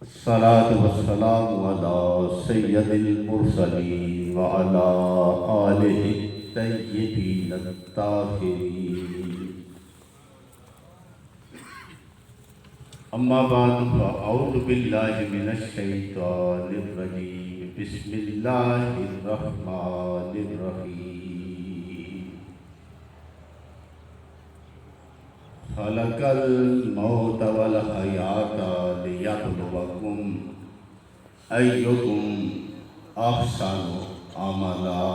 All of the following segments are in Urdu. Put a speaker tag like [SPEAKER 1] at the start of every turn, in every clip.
[SPEAKER 1] الصلاة والسلام على سيد المرسلين وعلى آله الطيبين الطاهرين. أما بعد فأعوذ بالله من الشيطان الرجيم. بسم الله الرحمن الرحيم. خلق الموت والحياة ليبلوكم أيكم أحسن عملا.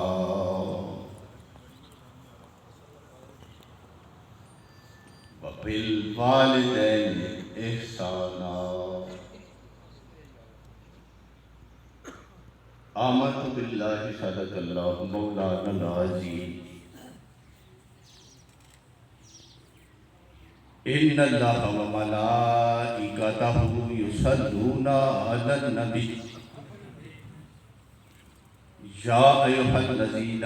[SPEAKER 1] وبالوالدين إحسانا. آمنت بالله صدق الله مولانا العظيم. إن الله وملائكته يصلون على النبي يا أيها الذين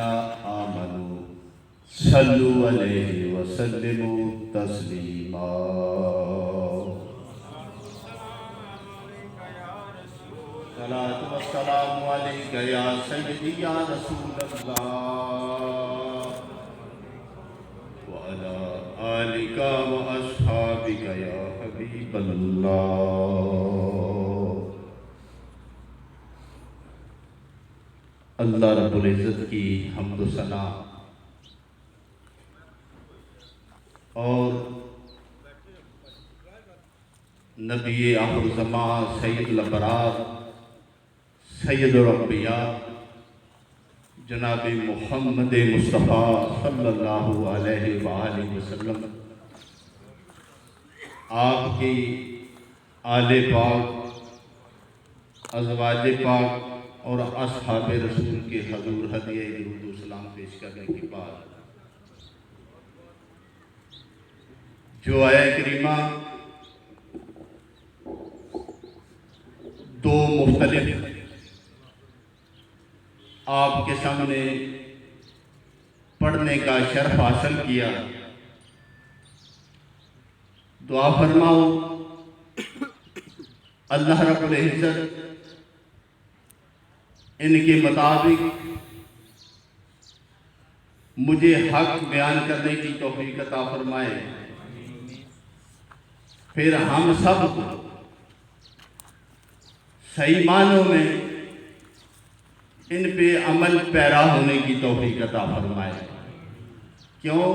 [SPEAKER 1] آمنوا صلوا عليه وسلموا تسليما. صلاة والسلام عليك يا سيدي يا رسول الله وعلى آلك وأصحابك يا حبيب الله. اللہ رب العزت کی حمد و ثنا اور نبی آخر الزمان سید الابرار سید الانبیاء جناب محمد مصطفیٰ صلی اللہ علیہ وآلہ وسلم، آپ کی آل پاک، ازواج پاک اور اصحاب رسول کے حضور ہدیہ درود و سلام پیش کرنے کے بعد جو آیہ کریمہ دو مختلف آپ کے سامنے پڑھنے کا شرف حاصل کیا، دعا فرماؤ اللہ رب العزت ان کے مطابق مجھے حق بیان کرنے کی توفیق عطا فرمائے، پھر ہم سب کو صحیح معنوں میں ان پہ عمل پیرا ہونے کی توفیق عطا فرمائے. کیوں؟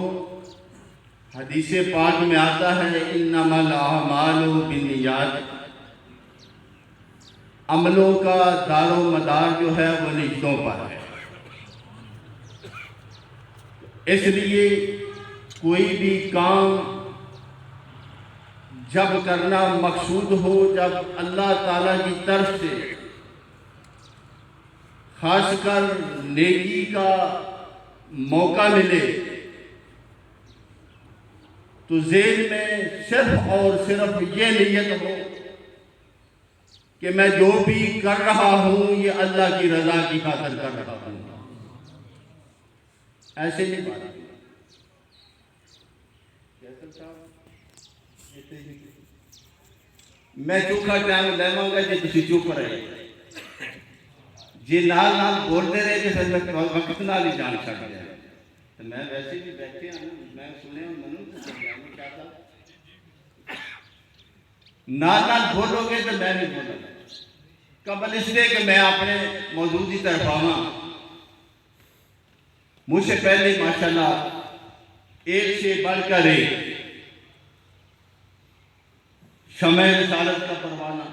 [SPEAKER 1] حدیث پاک میں آتا ہے انما الاعمال بالنیات، عملوں کا دار و مدار جو ہے وہ نیتوں پر ہے. اس لیے کوئی بھی کام جب کرنا مقصود ہو، جب اللہ تعالیٰ کی طرف سے خاص کر نیکی کا موقع ملے تو ذہن میں صرف اور صرف یہ نیت ہو کہ میں جو بھی کر رہا ہوں یہ اللہ کی رضا کی خاطر کر رہا ہوں. ایسے نہیں بات. میں چوکھا ٹائم لیواں گا جی تسی چپ رہے جی نال نال بولتے رہے جی پھر میں وقت نال ہی جان چھٹ گیا. تو میں ویسے بھی بیٹھے ہوں، میں سنے ہوں منوں تو سمجھانا چاہتا نال نال بولو گے تو میں نہیں بولوں گا. قبل اس لیے کہ میں اپنے موضوع کی طرف آؤں، مجھ سے پہلے ماشاءاللہ ایک سے بڑھ کر ایک شمع رسالت کا پروانہ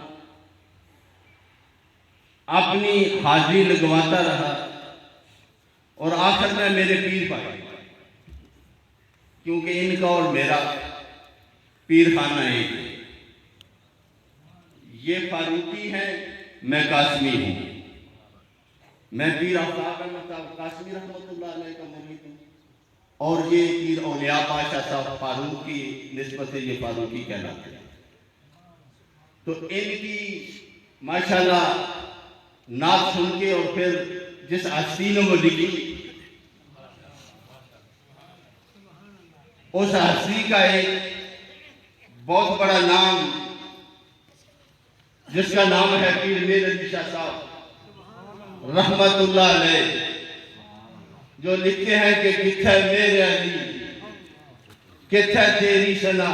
[SPEAKER 1] اپنی حاضری لگواتا رہا اور آخر میں میرے پیر پائے، کیونکہ ان کا اور میرا پیر خانہ ایک ہے. یہ فاروقی ہے، میں قاسمی ہوں. میں پیر آفتاب احمد صاحب قاسمی رحمۃ اللہ علیہ کا مرید ہوں، اور یہ پیر اولیاء پاشا صاحب فاروق کی نسبت سے یہ فاروقی کہلاتے ہیں. تو ان کی ماشاءاللہ نعت سن کے اور پھر جس آستینوں میں لکھی اس ہستی کا ایک بہت بڑا نام جس کا نام ہے پیر میر علی شاہ صاحب رحمت اللہ علیہ، جو لکھتے ہیں کہ کتھے میرے علی کتھے تیری سنا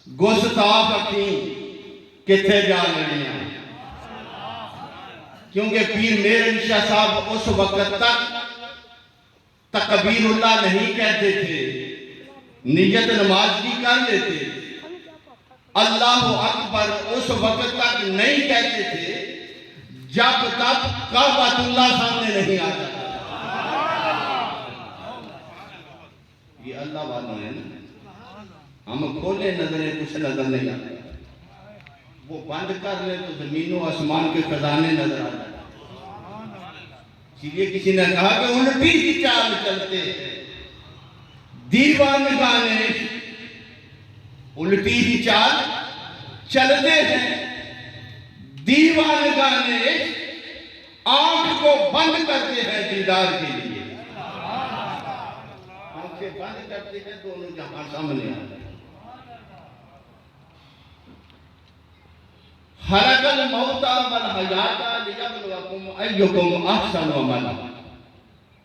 [SPEAKER 1] گستاخ اکھیں کتھے جا لڑیاں۔ کیونکہ پیر میر علی شاہ صاحب اس وقت تک تکبیر اللہ نہیں کہتے تھے، نیت نماز کی کر لیتے، اللہ اکبر اس وقت تک نہیں کہتے تھے جب تک کعبۃ اللہ سامنے نہیں آ جاتا۔ یہ اللہ والوں ہے نا، ہم کھولے نظریں کچھ نظر نہیں آتے، وہ بند کر لیں تو زمین و آسمان کے خزانے نظر آ جاتے۔ اسی لیے کسی نے کہا کہ الٹی ہی چال چلتے دیوان گانے، الٹی ہی چال چلتے ہیں دیوان گانے، آنکھ کو بند کرتے ہیں دیدار کے لیے، آنکھیں بند کرتے ہیں دونوں جہاں سامنے آتے ہیں۔ خلق الموت والحیات لیبلوکم ایکم احسن عملا،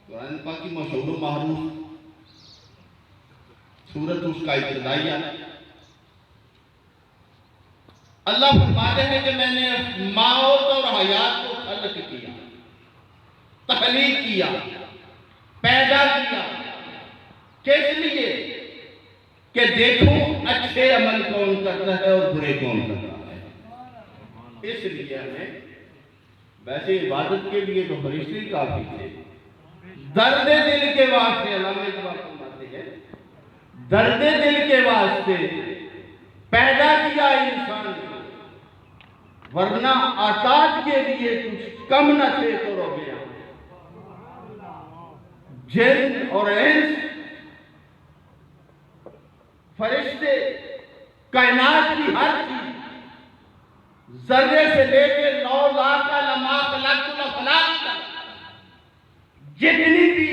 [SPEAKER 1] قرآن پاک کی مشہور و معروف سورت اس کا ابتدائیہ۔ اللہ فرماتے ہیں کہ میں نے موت اور حیات کو خلق کیا، تخلیق کیا، پیدا کیا، کس لیے؟ کہ دیکھوں اچھے عمل کون کرتا ہے اور برے کون کرتا ہے۔ اس لیے ہمیں ویسے عبادت کے لیے تو فرشتے کافی تھے، درد دل کے واسطے علامہ اقبال فرماتے ہیں، درد دل کے واسطے پیدا کیا انسان کو، ورنہ آتاج کے لیے کچھ کم نہ تھے تو رو گیا۔ جن اور انس، فرشتے، کائنات کی ہر چیز، ذرے سے لے کے 9 لاکھ لما خلقت الافلاک تک جتنی بھی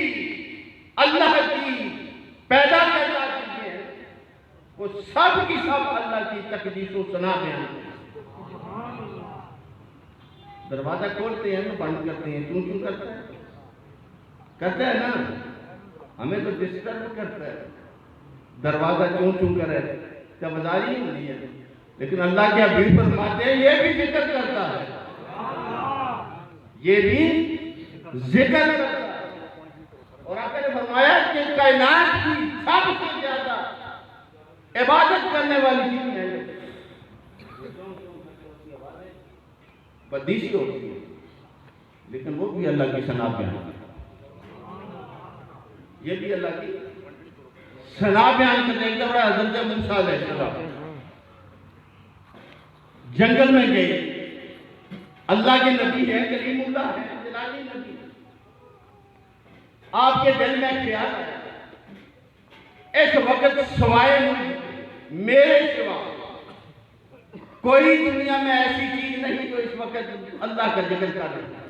[SPEAKER 1] اللہ کی پیدا کرنا چیزیں ہیں وہ سب کی سب اللہ کی تقدیس و ثنا بیان ہیں۔ دروازہ کھولتے ہیں بند کرتے ہیں، کیوں کرتا ہے؟ کرتا ہے نا، ہمیں تو ڈسٹرب کرتا ہے، دروازہ کیوں کرے، جبداری ہی نہیں ہے، لیکن اللہ کے حبیب فرماتے ہیں یہ بھی ذکر کرتا ہے، یہ بھی ذکر کرتا ہے۔ اور آقا نے فرمایا کہ کائنات کی سب سے زیادہ عبادت کرنے والی چیز ہے بدیسی ہوتی ہے، لیکن وہ بھی اللہ کی ثنا بیان کرتا ہے، یہ بھی اللہ کی ثنا بیان کرتے ہیں۔ حضرت موسیٰ علیہ السلام جنگل میں گئے، اللہ کے نبی ہے، کلیم اللہ ہے، جلالی نبی، آپ کے دل میں خیال ہے اس وقت سوائے میرے سوا کوئی دنیا میں ایسی چیز نہیں جو اس وقت اللہ کا ذکر کر رہا ہے۔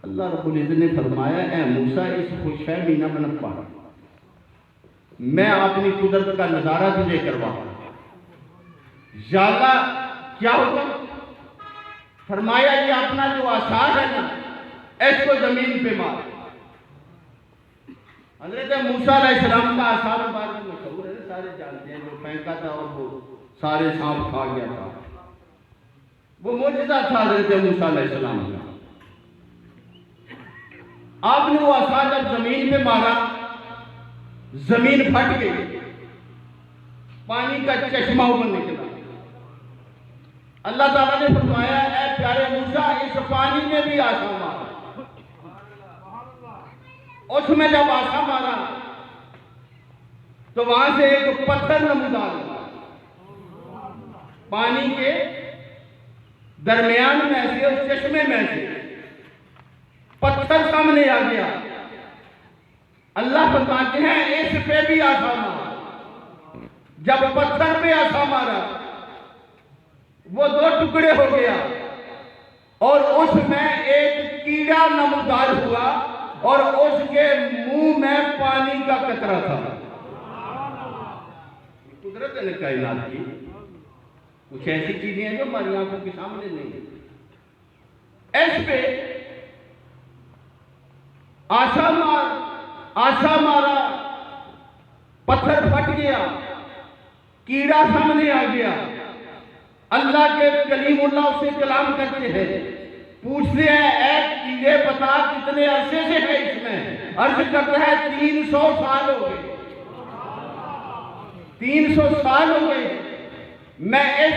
[SPEAKER 1] اللہ رب العزت نے فرمایا اے موسیٰ اس خوش فہمی نہ بن پا، میں اپنی قدرت کا نظارہ تجھے کرواؤں۔ یا اللہ کیا حکم؟ فرمایا یہ اپنا جو آثار ہے نا اس کو زمین پہ مار۔ حضرت موسیٰ علیہ السلام کا آثار بارے میں مشہور ہے، سارے جانتے ہیں، جو پھینکا تھا اور وہ سارے سانپ کھا گیا تھا، وہ معجزہ تھا حضرت موسیٰ علیہ السلام کا۔ آپ نے وہ آثار جب زمین پہ مارا، زمین پھٹ گئی، پانی کا چشمہ اوپر نکلا۔ اللہ تعالیٰ نے فرمایا اے پیارے موسیٰ اس پانی میں بھی آسا مارا۔ اس میں جب آسا مارا تو وہاں سے ایک پتھر نمودار ہوا، پانی کے درمیان میں سے اس چشمے میں سے پتھر سامنے آ گیا۔ اللہ فرماتے ہیں اس پہ بھی آسا مارا۔ جب پتھر پہ آسا مارا وہ 2 ٹکڑے ہو گیا اور اس میں ایک کیڑا نمودار ہوا اور اس کے منہ میں پانی کا قطرہ تھا۔ قدرت نے کائنات کی کچھ ایسی چیزیں ہیں جو ہماری آنکھوں کے سامنے نہیں ہیں. اس پہ آسا مارا، پتھر پھٹ گیا، کیڑا سامنے آ گیا. اللہ کے کلیم اللہ سے کلام کرتے ہیں، پوچھتے ہیں اے کیڑے بتا کتنے عرصے سے ہے اس میں؟ عرض کرتا ہے 300 سال ہو گئے. 300 سال ہو گئے میں اس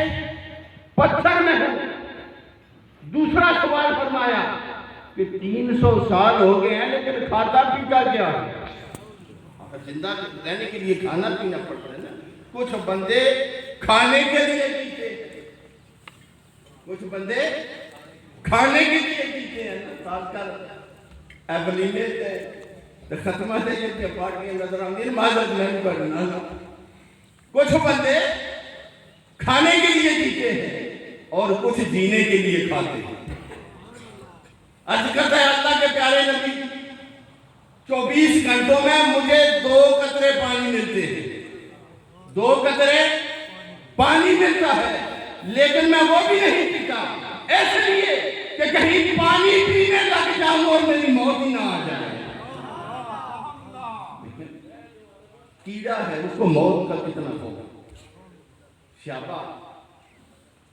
[SPEAKER 1] پتھر میں ہوں. دوسرا سوال فرمایا کہ 300 سال ہو گئے ہیں لیکن کھاتا پیتا کیا؟ زندہ رہنے کے لیے کھانا پینا پڑتا ہے نا. کچھ بندے کھانے کے لیے جیتے ہیں، کچھ بندے کھانے کے لیے جیتے ہیں. خاص کر ایبلینے سے ختمہ سے جب پارٹیاں نظر آؤں گی معذرت نہیں کرنا. کچھ بندے کھانے کے لیے جیتے ہیں اور کچھ جینے کے لیے کھاتے ہیں. عرض کرتا ہے اللہ کے پیارے نبی 24 گھنٹوں میں مجھے 2 قطرے پانی ملتے ہیں. 2 قطرے پانی ملتا ہے لیکن میں وہ بھی نہیں پیتا، اس لیے کہ کہیں پانی پینے لگ جاؤں اور میری موت ہی نہ آ جائے. کیڑا ہے اس کو موت کا کتنا ہوگا. شابہ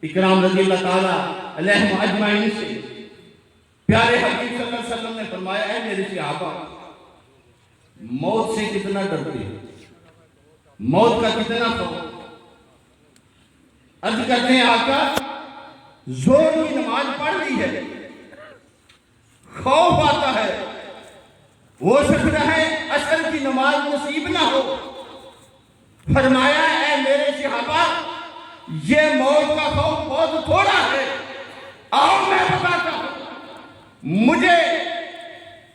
[SPEAKER 1] اکرام رضی اللہ تعالیٰ علیہ اجمعین سے پیارے حبیب صلی اللہ علیہ وسلم نے فرمایا ہے میرے صحابہ موت سے کتنا ڈرتے ہیں، موت کا کتنا خوف. عرض کرتے ہیں آقا زور کی نماز پڑھ لی ہے، خوف آتا ہے، ہو سکتا ہے عصر کی نماز نصیب نہ ہو. فرمایا اے میرے صحابہ یہ موت کا خوف بہت تھوڑا ہے. آؤ میں بتاتا ہوں مجھے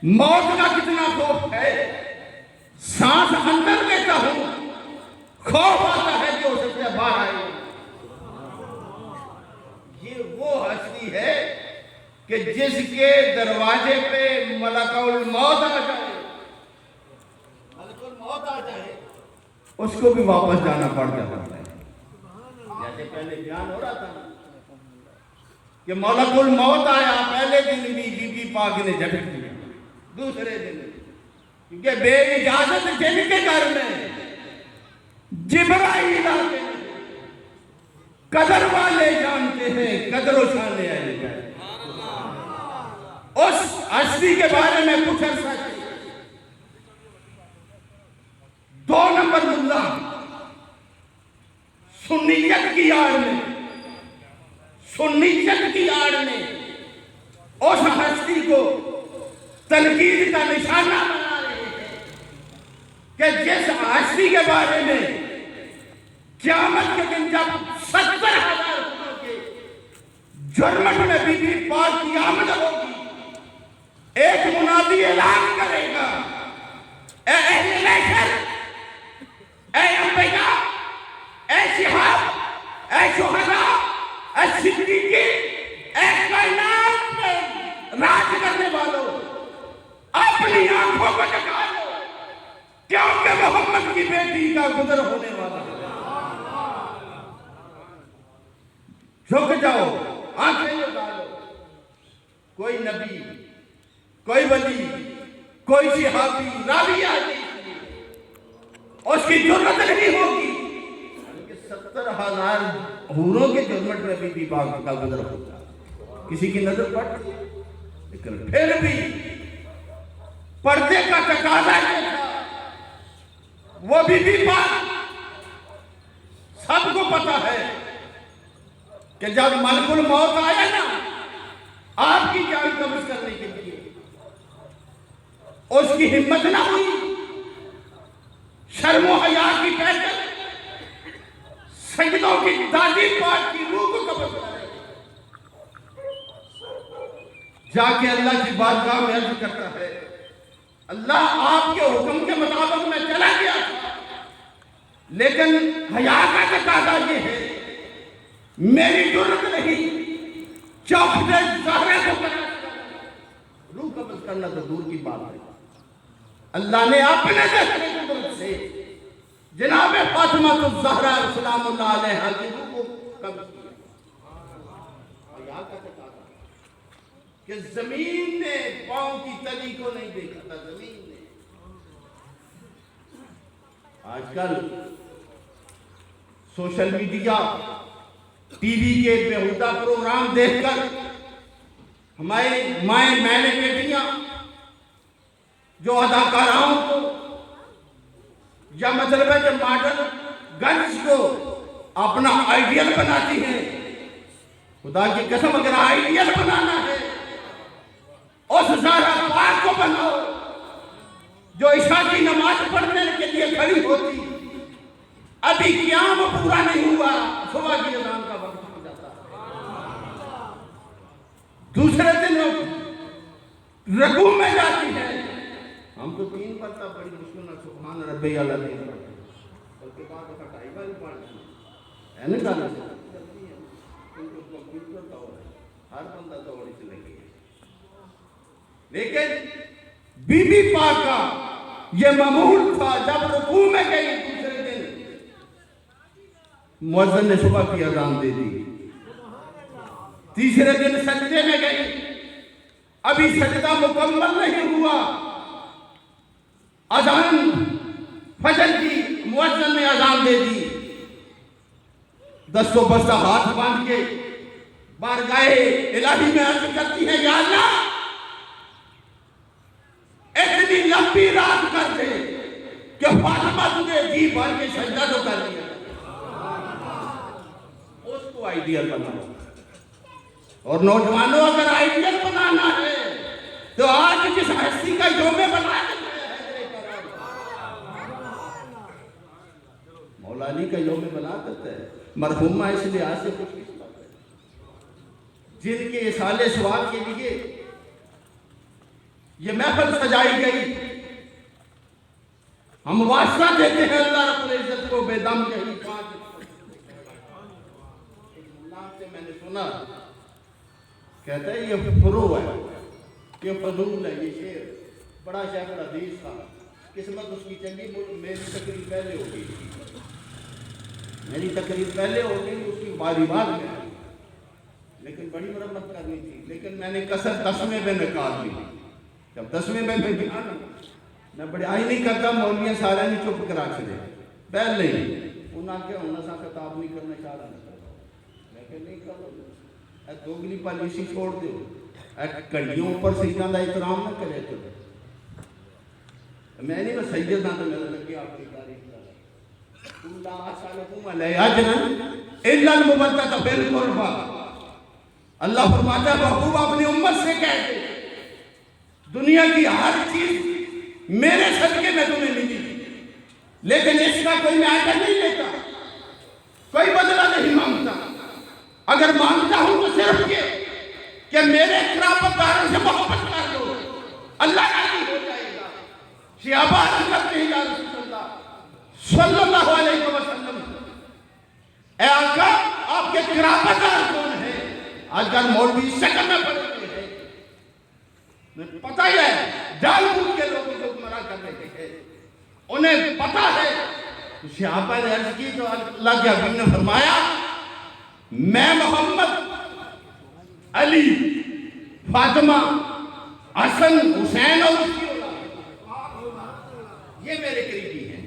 [SPEAKER 1] موت کا کتنا خوف ہے. سانس اندر لیتا ہوں خوف آتا ہے کہ اسے سے باہر آئے. یہ وہ ہستی ہے کہ جس کے دروازے پہ ملک الموت آ جائے، ملک الموت آ جائے اس کو بھی واپس جانا پڑ جاتا ہے. جیسے پہلے بیان ہو رہا تھا کہ ملک الموت آیا، پہلے دن بھی بی بی پاک نے جھٹک دیا، دوسرے دن کیونکہ بے اجازت جن کے گھر میں جبرائیل آتے ہیں قدر والے جانتے ہیں قدر و شان لے آئے جائے. اس ہستی کے بارے میں کچھ عرصہ 2 نمبر ملا سنیت کی آڑ میں اس ہستی کو تنقید کا نشانہ بنا رہے ہیں کہ جس ہستی کے بارے میں قیامت کے دن جب 70,000 کے جرمٹ میں بی بی پاک کی آمد ہوگی، ایک منادی اعلان کرے گا اے اہل محشر، اے انبیاء، اے صحاب، اے شہداء، اے صدیقین، اے کائنات میں راج کرنے والوں، اپنی آنکھوں کو جگا لو کیونکہ محمد کی بیٹی کا گزر ہونے والا ہے. جھک جاؤ، آنکھیں لگا لو. کوئی نبی، کوئی ولی، کوئی صحابی راوی آدمی اس کی جرت نہیں ہوگی کہ 70,000 حوروں کے جرمٹ میں بی بی پاک کا گزر ہوتا ہے. کسی کی نظر پڑتی ہے لیکن پھر بھی پردے کا تقاضا یہ تھا. وہ بی بی پاک سب کو پتا ہے کہ جب ملک الموت آیا نا آپ کی جان قبض کرنے کے لیے اس کی ہمت نہ ہوئی. شرم و حیا کی پہچان سجدوں کی دادی پاک کی روح کو قبض کرے. جا کے اللہ کی بارگاہ میں عرض کرتا ہے اللہ آپ کے حکم کے مطابق میں چلا گیا لیکن حیا کا تقاضا یہ ہے میری جرت نہیں چوکھٹے زہرے کو کرنا. روح قبض کرنا تو دور کی بات ہے. اللہ نے اپنے ذہن قدرت سے جناب فاطمہ الزہرا سلام اللہ علیہا کی روح کو قبض کیا اور یہاں کا چکا تھا کہ زمین نے پاؤں کی تلی کو نہیں دیکھا تھا، زمین نے۔ آج کل سوشل میڈیا، ٹی وی کے بےہودہ پروگرام دیکھ کر ہمارے مائیں میلے بیٹیاں جو اداکاراؤں کو یا مطلب ہے کہ ماڈل گرلز کو اپنا آئیڈیل بناتی ہیں۔ خدا کی قسم اگر آئیڈیل بنانا ہے اس زہرا پاک کو بناؤ جو عشاء کی نماز پڑھنے کے لیے کھڑی ہوتی، ابھی قیام پورا نہیں ہوا صبح کی اذان کا وقت ہو جاتا ہے، دوسرے دن رکوع میں جاتی ہے۔ ہم تو 3 پڑھتا بڑی مشکل نہ سبحان ربی اعلیٰ نہیں پڑھتے، بلکہ بعد دفعہ 2.5 بار پڑھتے ہیں، ہے نا گانا جلدی ہے کیونکہ اس کمپیوٹر کا ہو رہا ہے، ہر بندہ دوڑی سے لگی ہے۔ لیکن بی بی پاک کا یہ معمول تھا جب رکوع میں گئی دوسرے دن مؤذن نے صبح کی اذان دے دی، تیسرے دن سجدے میں گئی، ابھی سجدہ مکمل نہیں ہوا، اذان فجر کی مؤذن نے اذان دے دی، دست و بستہ ہاتھ باندھ کے بارگاہ الہی میں عرض کرتی ہے یا اللہ اتنی لمبی رات کر دے کہ فاطمہ تجھے جی بھر کے سجدہ تو کر دیا، اس کو آئیڈیل بناؤ۔ اور نوجوانوں اگر آئیڈیل بنانا ہے تو آج جس ہستی کا یوم بنا کے مولا علی کا یوم بنا دیتا ہے، مرحومہ اس لحاظ سے کچھ قسمت ہے جن کے اصالِ ثواب کے لیے یہ محفل سجائی گئی۔ ہم واسطہ دیتے ہیں اللہ رب العزت کو بے دم یہی 5 اللہ سے میں نے سنا کہتا ہے یہ فرو ہے، یہ فضول ہے، یہ شعر بڑا شیخ الحدیث تھا، قسمت اس کی چنگی، میری تقریر پہلے ہو گئی، میری تقریر پہلے ہو گئی، اس کی باری بار میں لیکن بڑی مرمت کرنی تھی، لیکن میں نے کسر 10ویں میں نکال لی۔ جب 10ویں میں گیا میں بڑائی نہیں کرتا، مولویاں سارے نہیں چپ کرا چھڑے پہلے ہی انہاں کے ہونا سا خطاب نہیں کرنا چاہ رہا میں کہ نہیں کرو، اے دوگلی پالیسی چھوڑ دو، اے کڑیوں پر سیدھاں دا احترام نہ کرے تو میں نہیں میں سیدنا تو میرے لگی آپ کی تاریخ کر اللہ سالکم علیہ اجرا الا المبتۃ بالقربہ۔ اللہ فرماتا ہے محبوب اپنی امت سے کہہ دے دنیا کی ہر چیز میرے صدقے میں تمہیں ملی، لیکن اس کا کوئی معاوضہ نہیں لیتا، کوئی بدلہ نہیں مانگتا، اگر مانگتا ہوں تو صرف یہ کہ میرے قرابت داروں سے محبت کر دو، اللہ راضی ہو جائے گا۔ صحابہ عرض کرتے ہیں یا رسول اللہ صلی اللہ علیہ وسلم اے آقا آپ کے قرابت دار کون ہیں؟ آج کل مولوی شکل میں پڑے ہوئے ہیں، پتہ ہی ہے جان بوجھ کے لوگوں کو گمراہ کر رہے ہیں، انہیں پتہ ہے۔ صحابہ نے عرض کی تو اللہ کے حبیب نے فرمایا میں محمد، علی، فاطمہ، حسن، حسین اور اس کی اولاد یہ میرے قریبی ہیں۔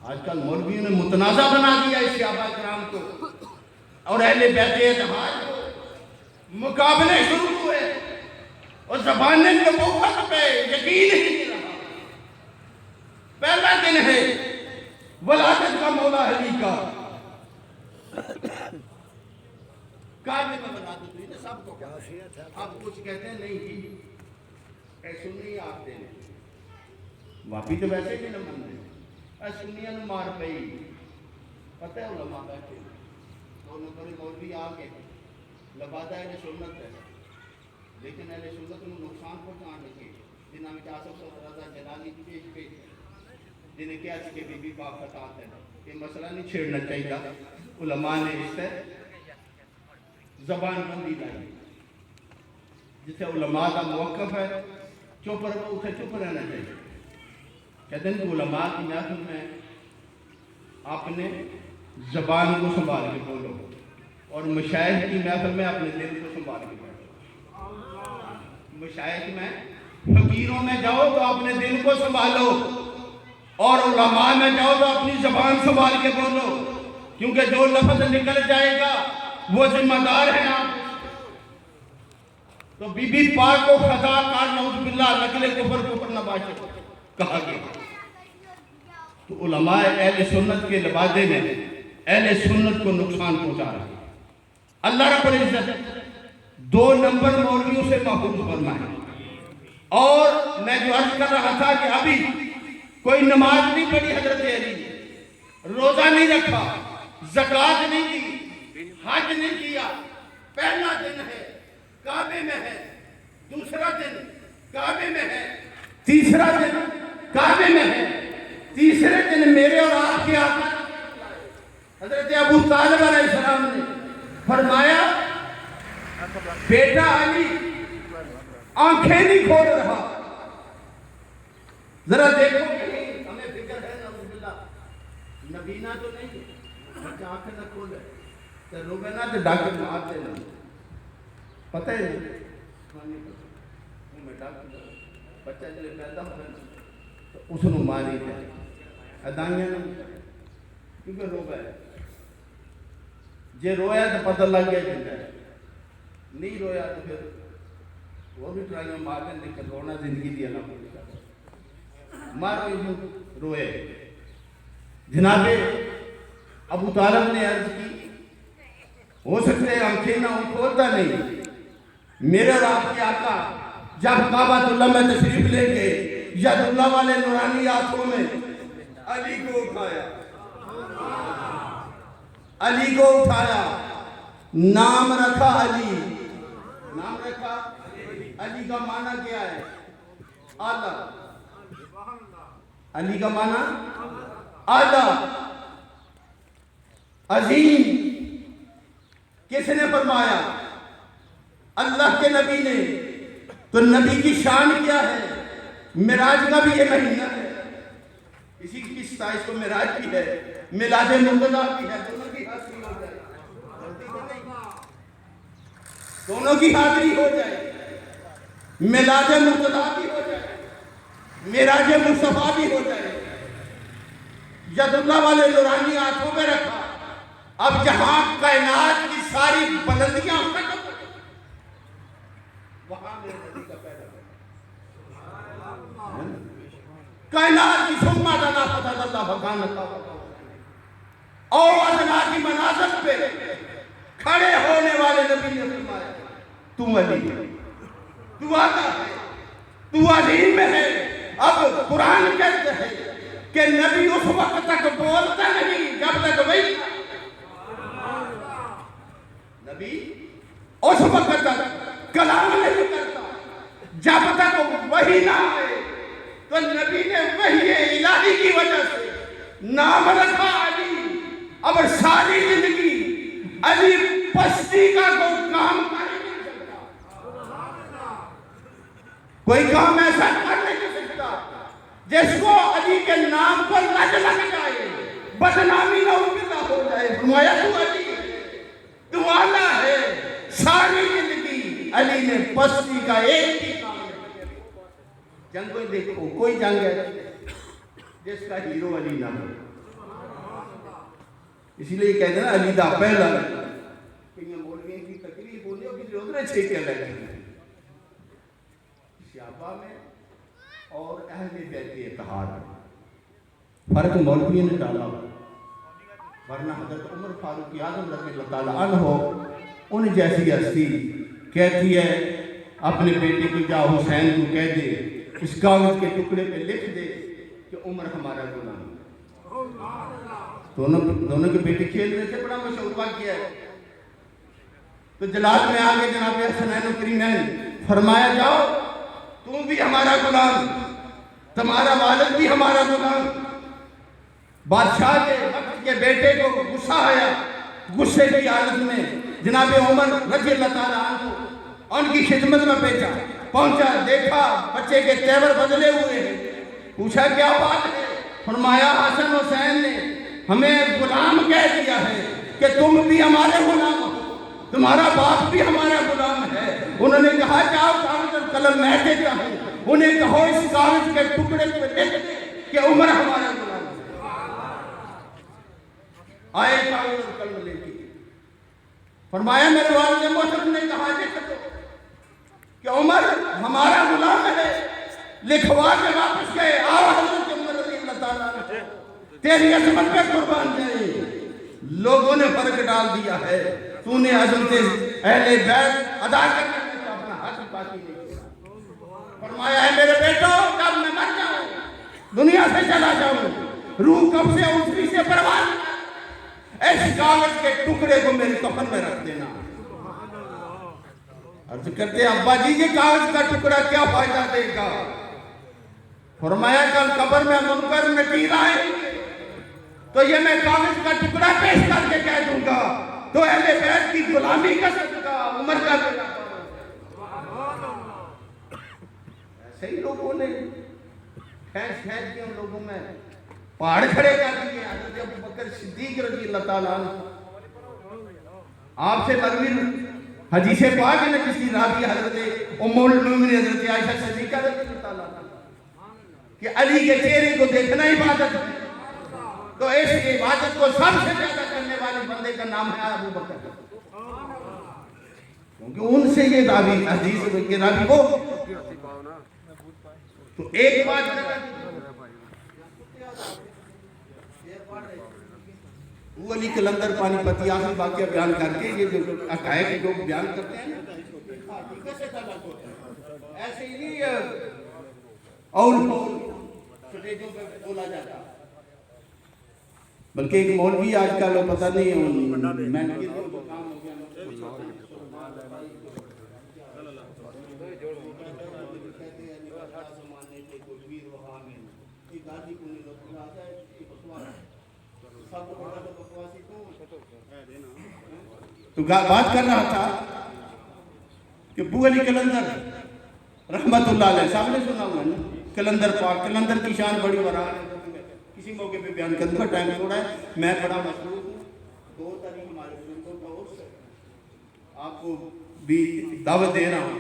[SPEAKER 1] آج کل مولویوں نے متنازع بنا دیا اس صحابہ کرام کو اور اہل بیت اتحاد کو، مقابلے شروع ہوئے اور زبان نبوت پہ یقین ہی نہیں رہا۔ پہلا دن ہے ولادت کا مولا علی کا، کعبے میں ولادت ہوئی نا، سب کو آپ کچھ کہتے ہیں نہیں جی اے سنی آپ دے واپی تو ویسے بھی نہ من رہے، اے سنیاں نے مار پئی، پتہ ہے علماء بیٹھے دو نمبر مولوی آ کے لبادہ اہل سنت ہے، لیکن اہل سنت کو نقصان پہنچان لگے، جنہاں میں آصف صلی رضا جلالی پیش پیش جنہیں کیا کہ بی بی پاک خطاط ہے، یہ مسئلہ نہیں چھیڑنا چاہیے، علماء نے اس سے زبان بندی لائی، جسے علماء کا موقف ہے چپ رہو، اسے چپ رہنا چاہیے۔ کہتے ہیں کہ علماء کی محفل میں آپ نے زبان کو سنبھال کے بولو، اور مشائخ کی محفل میں اپنے دل کو سنبھال کے بیٹھو۔ مشائخ میں، فقیروں میں جاؤ تو اپنے دل کو سنبھالو، اور علماء میں جاؤ تو اپنی زبان سنبھال کے بولو، کیونکہ جو لفظ نکل جائے گا وہ ذمہ دار ہے آپ۔ تو بی بی پاک کو خطا کار نعوذ باللہ نقل کفر نباشر کہا گیا۔ تو علماء اہل سنت کے لبادے میں اہل سنت کو نقصان پہنچا رہے ہیں۔ اللہ رب العزت 2 نمبر مولویوں سے محفوظ فرمائے۔ اور میں جو عرض کر رہا تھا کہ ابھی کوئی نماز نہیں پڑھی حضرت علی، روزہ نہیں رکھا، زکوٰۃ نہیں دی، حج نہیں کیا، پہلا دن ہے کعبے میں ہے، دوسرا دن کعبے میں ہے، تیسرا دن کعبے میں ہے، تیسرے دن میرے اور آپ کے آقا حضرت ابو طالب علیہ السلام نے فرمایا بیٹا علی آنکھیں نہیں کھول رہا، ذرا دیکھو کہیں ہمیں فکر ہے نعوذ باللہ نبینا تو نہیں ہے، بچہ آنکھیں نہ کھولے تو روبے نہ تو ڈاکٹر مارتے نہ پتہ ہے نہیں میں ڈاکٹر بچہ جو پیدا ہوئے تو اس نے ماری جائے ادائیاں نہ کیونکہ روبا ہے، جے رویا تو پتہ لگ گیا جنگا ہے، نہیں رویا تو پھر وہ بھی ٹرائیاں مار دیں لیکن رونا زندگی دی اللہ کو مارو یوں روئے۔ جناب ابو طالب نے عرض کی ہو سکتے ہیں آنکھیں نہ کھولتا نہیں، میرے اور آپ کے آقا جب کعبۃ اللہ میں تشریف لے کے ید اللہ والے نورانی ہاتھوں میں علی کو اٹھایا، علی کو اٹھایا، نام رکھا علی، نام رکھا علی کا معنی کیا ہے؟ آلہ، علی کا معنی آلہ، عظیم۔ کس نے فرمایا؟ اللہ کے نبی نے۔ تو نبی کی شان کیا ہے؟ معراج کا بھی یہ مہینہ ہے، اسی کی 27 کو معراج بھی ہے، میلاد مرتضیٰ بھی ہے، دونوں کی حاضری ہو جائے، دونوں کی حاضری ہو جائے، میلاد مرتضیٰ بھی ہو جائے، معراج مصطفیٰ بھی ہو جائے، ید اللہ والے نورانی ہاتھوں میں رکھا۔ اب جہاں کائنات کی ساری بلندیاں ختم ہو گئی، وہاں میرے نبی کا پیدا ہوا۔ کائنات کی سمت اللہ فتح اللہ بھگان اور ادنا کی منازل پہ کھڑے ہونے والے نبی نے فرمایا تو علی ہے، تو آقا ہے، تو عظیم ہے۔ اب قرآن کہتے ہیں کہ نبی اس وقت تک بولتا نہیں جب تک وہی، نبی اس وقت تک کلام نہیں کرتا جب تک وہی نہ آئے۔ تو نبی نے وحی الہی کی وجہ سے نام رکھا علی۔ اب ساری زندگی علی پستی کا کوئی کام کر نہیں سکتا، کوئی کام ایسا کر نہیں سکتا جس کو علی کے نام پر لج لگ جائے، بدنامی نہ ہو جائے۔ فرمایا تو علی تو اعلیٰ ہے۔ ساری زندگی علی نے پستی کا ایک ہی کام ہے۔ جنگ کو دیکھو، کوئی جنگ ہے جس کا ہیرو علی نہ ہو، اسی لیے کہتے ہیں نا علی دا پہلا کہیں مولویوں کی تکلیف ہوتی ہے اور کسی ادھر چھیکے لگے شعبہ میں اور اہل بیت اتحاد میں فرق مولویوں نے ڈالا، ورنہ حضرت عمر فاروق اعظم رضی اللہ تعالیٰ عنہ ان جیسی ہستی کہتی ہے اپنے بیٹے کو جا حسین کو کہہ دے اس کاغذ کے ٹکڑے پہ لکھ دے کہ عمر ہمارا غلام ہے۔ دونوں کے بیٹے کھیل رہے تھے، بڑا مشہور واقعہ ہے۔ تو جلال میں آگے جناب حسنین و کریمین فرمایا جاؤ تم بھی ہمارا غلام، تمہارا والد بھی ہمارا غلام۔ بادشاہ کے وقت کے بیٹے کو غصہ آیا، غصے کی حالت میں جناب عمر رضی اللہ تعالیٰ عنہ ان کی خدمت میں پہنچا، دیکھا بچے کے تیور بدلے ہوئے ہیں، پوچھا کیا بات ہے؟ فرمایا حسن حسین نے
[SPEAKER 2] ہمیں غلام کہہ دیا ہے کہ تم بھی ہمارے غلام ہو، تمہارا باپ بھی ہمارا غلام ہے۔ انہوں نے کہا جاؤ کاغذ اور قلم میں دیتا ہوں، انہیں کہو اس کاغذ کے ٹکڑے پہ لکھ دے کہ عمر ہمارا غلام ہے۔ آئے کاغذ اور قلم لے کے، فرمایا میرے والد محترم نے کہا لکھ دو کہ عمر ہمارا غلام ہے۔ لکھوا کے واپس گئے، آؤ حضرت عمر رضی اللہ تعالیٰ عنہ تیری عظمت پہ قربان جائے۔ لوگوں نے فرق ڈال دیا ہے، تو نے عظمت اہل بیت ادا کرنے میں اپنا حق باقی نہیں کیا۔ فرمایا ہے میرے بیٹو جب میں مر جاؤں، دنیا سے چلا جاؤں، روح کب سے اوپری سے پروان، اس کاغذ کے ٹکڑے کو میرے کفن میں رکھ دینا۔ عرض کرتے ہیں ابا جی یہ کاغذ کا ٹکڑا کیا فائدہ دے گا؟ فرمایا کل قبر میں منکر نکیر آئیں گے تو یہ میں کاغذ کا ٹکڑا پیش کر کے کہہ دوں گا تو اہل بیت کی غلامی کا صدقہ عمر کا بیٹا۔ ایسے ہی لوگوں نے کھینچ کے ان لوگوں میں پہاڑ کھڑے کر دیے۔ حضرت ابوبکر صدیق رضی اللہ تعالیٰ عنہ آپ سے مروی حدیث پاک نے کسی راوی حضرت ام المومنین حضرت عائشہ صدیقہ رضی اللہ تعالیٰ عنہ کہ علی کے چہرے کو دیکھنا عبادت ہے، تو اس عبادت کو سب سے زیادہ کرنے والے بندے کا نام ہے ابوبکر، کیونکہ ان سے یہ راوی حدیث کے راوی وہ۔ تو ایک بات وہ علی قلندر پانی پتی آخری واقعہ بیان کر کے یہ جو حقائق لوگ بیان کرتے ہیں ایسے ہی نہیں اول سٹیجوں پہ بولا جاتا، بلکہ ایک مولوی آج کل پتہ نہیں میں تو بات کر رہا تھا کہ ابو علی قلندر رحمت اللہ علیہ صاحب نے سنا ہوا نا قلندر پاک، قلندر کی شان بڑی ورا ہے، کسی موقع پہ بیان کروں گا، ٹائم تھوڑا ہے، میں بڑا مصروف ہوں۔ 2 تاریخ ہمارے بزرگوں کا عرس ہے، آپ کو بھی دعوت دے رہا ہوں،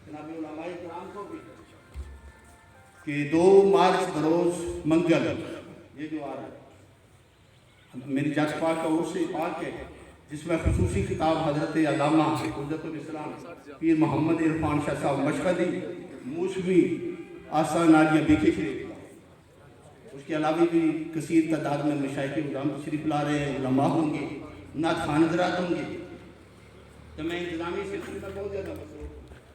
[SPEAKER 2] جناب علماء کرام کو بھی، کہ 2 مارچ بروز منگل یہ جو آ رہا ہے میری جات پاک کا عرس پاک ہے، جس میں خصوصی خطاب حضرت علامہ حجت الاسلام پیر محمد عرفان شاہ صاحب مشہدی موسوی آستان عالیہ بیکھی شریف، اس کے علاوہ بھی کثیر تعداد میں مشائخ کرام تشریف لا رہے ہیں، علماء ہوں گے، نعت خوان حضرات ہوں گے، تو میں انتظامی سلسلے میں بہت زیادہ مصروف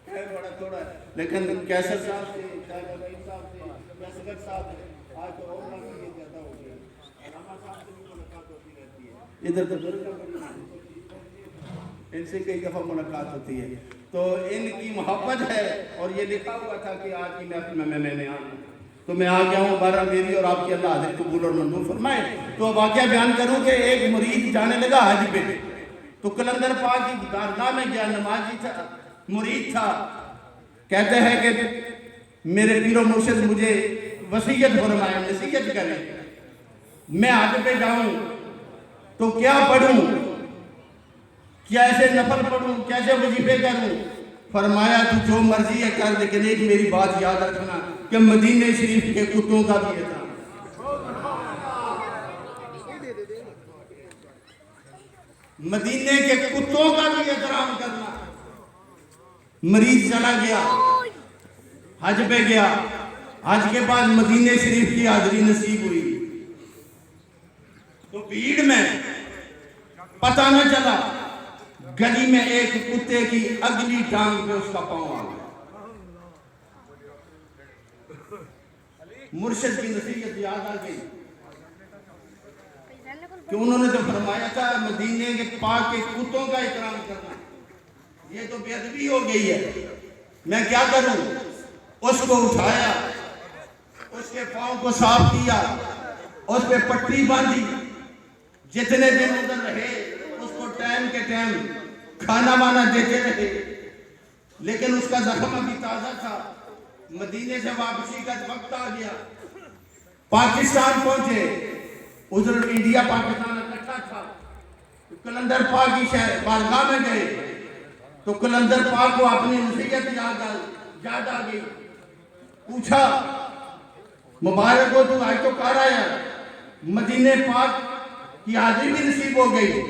[SPEAKER 2] ہے، بڑا تھوڑا ہے، لیکن کیسر صاحب سے شاہد عبید صاحب سے یاسگر صاحب سے آج تو اور نہ یہ زیادہ ہو گیا، علامہ صاحب سے بھی ملاقات ہوتی رہتی ہے، ادھر تو ان سے کئی دفعہ ملاقات ہوتی ہے، تو ان کی محبت ہے، اور یہ لکھا ہوا تھا کہ آج کی محفل میں نے آنا، تو میں آ گیا ہوں، بارہ میری اور آپ کی اللہ حاضر قبول اور منظور فرمائے۔ تو واقعہ بیان کروں کہ ایک مرید جانے لگا حج پہ، تو قلندر پاک کی بارگاہ میں گیا، نمازی تھا، مرید تھا، کہتے ہیں کہ میرے پیر و مرشد مجھے وصیت فرمائے، نصیحت کریں، میں حج پہ جاؤں تو کیا پڑھوں، کیسے نفل پڑھوں، کیسے وظیفے کروں؟ فرمایا تو جو مرضی ہے کر، لیکن ایک میری بات یاد رکھنا کہ مدینہ شریف کے کتوں کا بھی احترام، مدینہ کے کتوں کا بھی احترام کرنا۔ مریض چلا گیا، حج پہ گیا، حج کے بعد مدینہ شریف کی حاضری نصیب ہوئی، تو بھیڑ میں پتہ نہ چلا، گلی میں ایک کتے کی اگلی ٹانگ پہ اس کا پاؤں آ گیا۔ مرشد کی نصیحت یاد آ گئی کہ انہوں نے تو فرمایا تھا مدینے کے پاک کے کتوں کا احترام کرنا، یہ تو بے ادبی ہو گئی ہے، میں کیا کروں؟ اس کو اٹھایا، اس کے پاؤں کو صاف کیا، اس پہ پٹی باندھی، جتنے دن ادھر رہے اس کو ٹائم کے ٹائم کھانا وانا دیتے رہے، لیکن اس کا زخم ابھی تازہ تھا۔ مدینے سے واپسی کا وقت آ گیا، پاکستان پہنچے، ادھر انڈیا پاکستان اکٹھا تھا، تو قلندر پاک کی شہر بارگاہ میں گئے تو قلندر پاک کو اپنی نصیحت یاد آ گئی. پوچھا مبارک ہو تو آج تو کر آیا، مدینہ پاک کی حاضری بھی نصیب ہو گئی،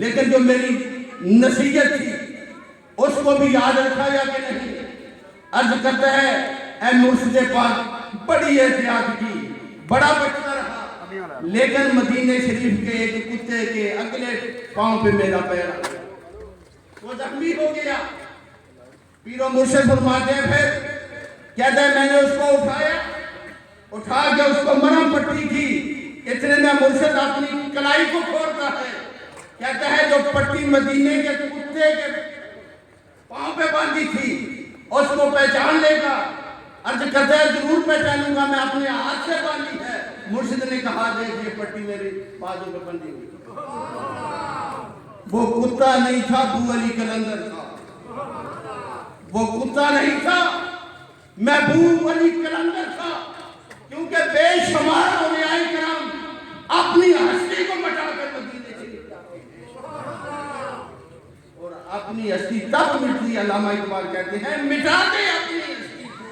[SPEAKER 2] لیکن جو میری نصیحت تھی اس کو بھی یاد رکھا یا کہ نہیں؟ عرض کرتا ہے اے مرشد پاک بڑی احتیاط کی، بڑا بچتا رہا، لیکن مدینہ شریف کے ایک کتے کے اگلے پاؤں پہ میرا پیر آ گیا، وہ زخمی ہو گیا. پیر و مرشد فرماتے ہیں پھر کہتا ہے میں نے اس کو اٹھا کے اس کو مرہم پٹی کی. اتنے میں مرشد اپنی کلائی کو کھولتا ہے، کہتا ہے جو پٹی مدینے کے کتے کے پاؤں پہ باندھی تھی اس کو پہچان لے گا؟ عرض کرتا ہے ضرور پہچانوں گا، میں اپنے ہاتھ سے باندھی ہے. مرشد نے کہا دیکھ یہ پٹی میری بازو پہ بندھی ہوئی. وہ کتا نہیں تھا، ابو علی قلندر تھا. وہ کتا نہیں تھا، محبوب علی قلندر تھا. کیونکہ بے شمار اولیاء کرام اپنی ہستی کو مٹا کر مدینے شریف جاتے ہیں، اور اپنی ہستی تب مٹتی. علامہ اقبال کہتے ہیں مٹا دے اپنی ہستی کو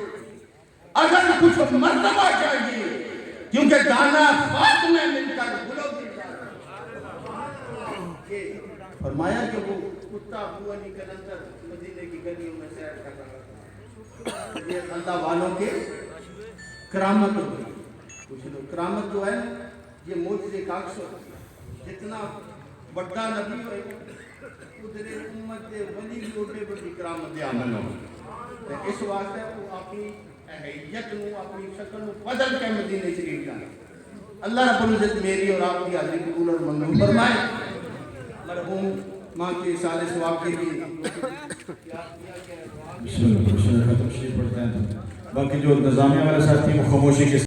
[SPEAKER 2] اگر کچھ مرتبہ چاہیے، کیونکہ دانا خاک میں مل کر گلو گر جاتا. فرمایا کہ وہ کتا ابو علی قلندر مدینے کی گلیوں میں سیر کر رہا تھا. یہ اللہ والوں کے کرامت ہوئی. کچھ لوگ کرامت جو ہے یہ معجزے کا عکس ہوتا ہے. جتنا بڑا نبی ہوئے ادھر امت ولی بھی اٹھے بڑی کرامت عمل ہو. اس واسطے وہ اپنی اہلیت نو اپنی شکل نو بدل کے مدینے شریف جانا. اللہ رب العزت میری اور آپ کی حاضری قبول اور منظور فرمائے. مرحوم ماں کے سارے ثواب کے لیے
[SPEAKER 3] بسم اللہ تشریف پڑھتے ہیں. باقی جو انتظامیہ والے ساتھی وہ خاموشی کے